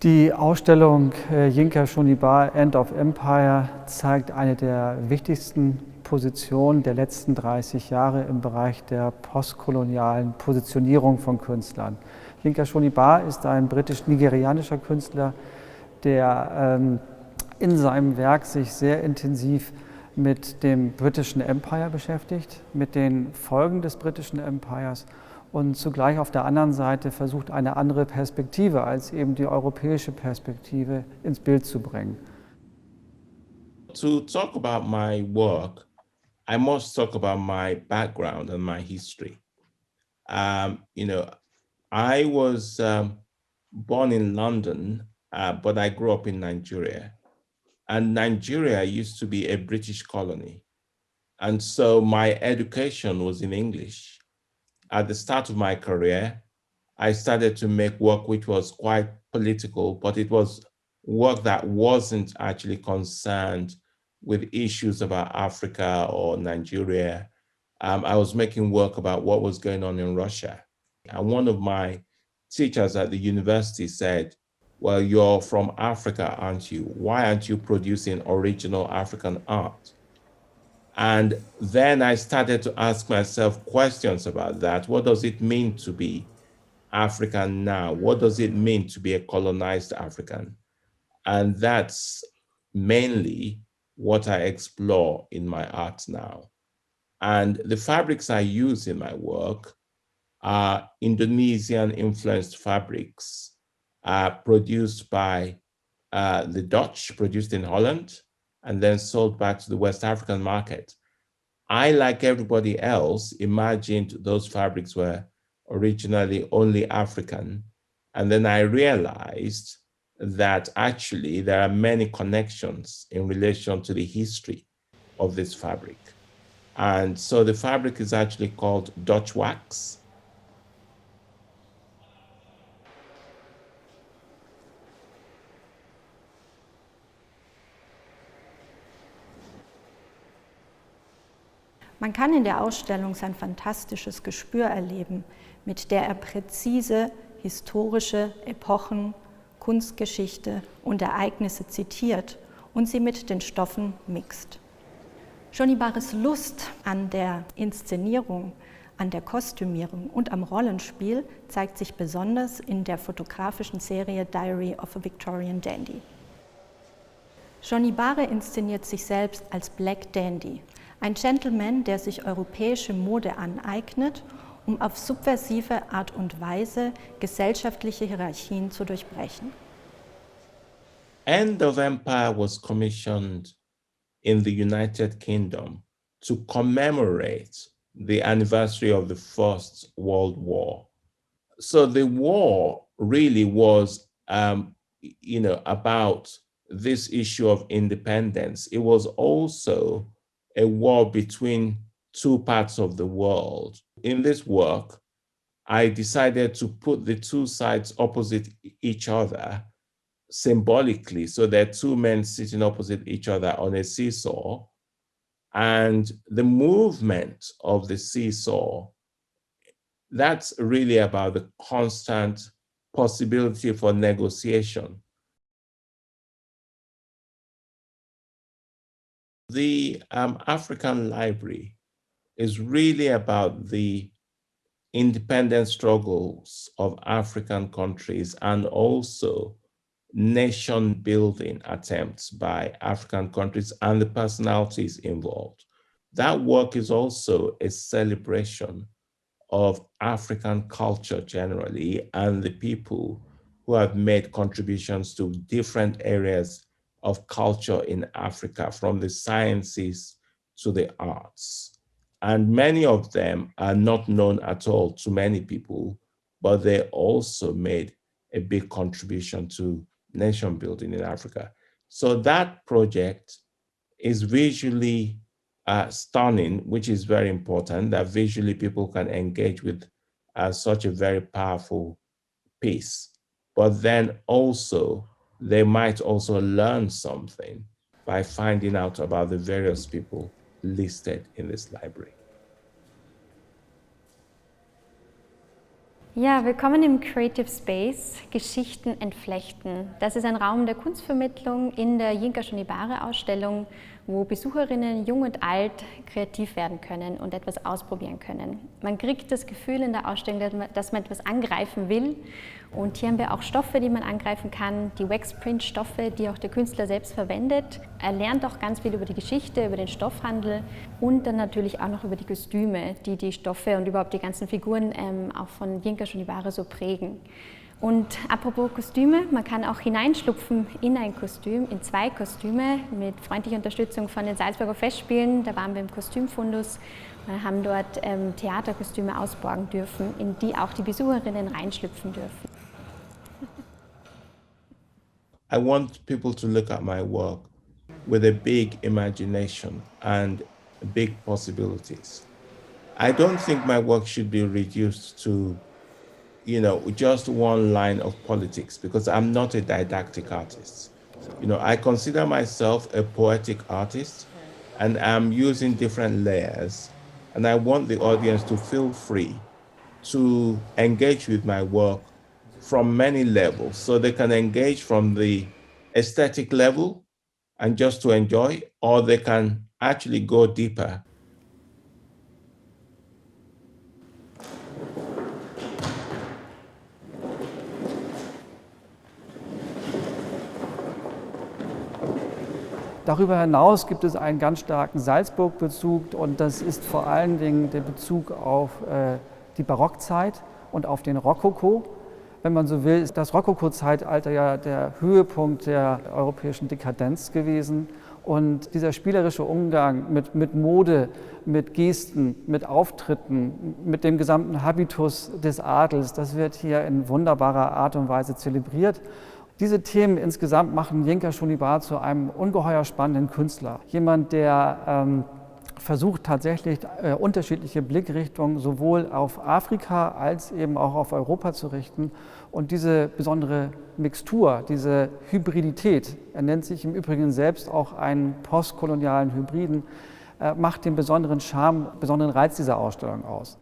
Die Ausstellung Yinka Shonibare End of Empire zeigt eine der wichtigsten Positionen der letzten 30 Jahre im Bereich der postkolonialen Positionierung von Künstlern. Yinka Shonibare ist ein britisch-nigerianischer Künstler, der in seinem Werk sich sehr intensiv mit dem britischen Empire beschäftigt, mit den Folgen des britischen Empires und zugleich auf der anderen Seite versucht, eine andere Perspektive als eben die europäische Perspektive ins Bild zu bringen. To talk about my work, I must talk about my background and my history. I was born in London, but I grew up in Nigeria. And Nigeria used to be a British colony. And so my education was in English. At the start of my career, I started to make work which was quite political, but it was work that wasn't actually concerned with issues about Africa or Nigeria. I was making work about what was going on in Russia. And one of my teachers at the university said, "Well, you're from Africa, aren't you? Why aren't you producing original African art?" And then I started to ask myself questions about that. What does it mean to be African now? What does it mean to be a colonized African? And that's mainly what I explore in my art now. And the fabrics I use in my work are Indonesian-influenced fabrics produced by the Dutch, produced in Holland, and then sold back to the West African market. I, like everybody else, imagined those fabrics were originally only African. And then I realized that actually there are many connections in relation to the history of this fabric. And so the fabric is actually called Dutch wax. Man kann in der Ausstellung sein fantastisches Gespür erleben, mit der er präzise historische Epochen, Kunstgeschichte und Ereignisse zitiert und sie mit den Stoffen mixt. Shonibares Lust an der Inszenierung, an der Kostümierung und am Rollenspiel zeigt sich besonders in der fotografischen Serie Diary of a Victorian Dandy. Shonibare inszeniert sich selbst als Black Dandy, ein Gentleman, der sich europäische Mode aneignet, um auf subversive Art und Weise gesellschaftliche Hierarchien zu durchbrechen. End of Empire was commissioned in the United Kingdom to commemorate the anniversary of the First World War. So the war really was, about this issue of independence. It was also a war between two parts of the world. In this work, I decided to put the two sides opposite each other symbolically. So there are two men sitting opposite each other on a seesaw, and the movement of the seesaw, that's really about the constant possibility for negotiation. The African Library is really about the independent struggles of African countries and also nation building attempts by African countries and the personalities involved. That work is also a celebration of African culture generally and the people who have made contributions to different areas of culture in Africa, from the sciences to the arts. And many of them are not known at all to many people, but they also made a big contribution to nation building in Africa. So that project is visually stunning, which is very important, that visually people can engage with such a very powerful piece. But then also, they might also learn something by finding out about the various people listed in this library. Ja, willkommen im Creative Space, Geschichten entflechten. Das ist ein Raum der Kunstvermittlung in der Yinka Shonibare Ausstellung, wo Besucherinnen, jung und alt, kreativ werden können und etwas ausprobieren können. Man kriegt das Gefühl in der Ausstellung, dass man etwas angreifen will. Und hier haben wir auch Stoffe, die man angreifen kann, die Waxprint-Stoffe, die auch der Künstler selbst verwendet. Er lernt auch ganz viel über die Geschichte, über den Stoffhandel und dann natürlich auch noch über die Kostüme, die die Stoffe und überhaupt die ganzen Figuren auch von Yinka Shonibare so prägen. Und apropos Kostüme, man kann auch hineinschlupfen in ein Kostüm, in 2 Kostüme mit freundlicher Unterstützung von den Salzburger Festspielen. Da waren wir im Kostümfundus und haben dort Theaterkostüme ausborgen dürfen, in die auch die Besucherinnen reinschlüpfen dürfen. I want people to look at my work with a big imagination and big possibilities. I don't think my work should be reduced to just one line of politics, because I'm not a didactic artist. I consider myself a poetic artist, and I'm using different layers, and I want the audience to feel free to engage with my work from many levels, so they can engage from the aesthetic level and just to enjoy, or they can actually go deeper. Darüber hinaus gibt es einen ganz starken Salzburg-Bezug, und das ist vor allen Dingen der Bezug auf die Barockzeit und auf den Rokoko. Wenn man so will, ist das Rokoko-Zeitalter ja der Höhepunkt der europäischen Dekadenz gewesen. Und dieser spielerische Umgang mit Mode, mit Gesten, mit Auftritten, mit dem gesamten Habitus des Adels, das wird hier in wunderbarer Art und Weise zelebriert. Diese Themen insgesamt machen Yinka Shonibare zu einem ungeheuer spannenden Künstler. Jemand, der versucht tatsächlich unterschiedliche Blickrichtungen sowohl auf Afrika als eben auch auf Europa zu richten. Und diese besondere Mixtur, diese Hybridität, er nennt sich im Übrigen selbst auch einen postkolonialen Hybriden, macht den besonderen Charme, besonderen Reiz dieser Ausstellung aus.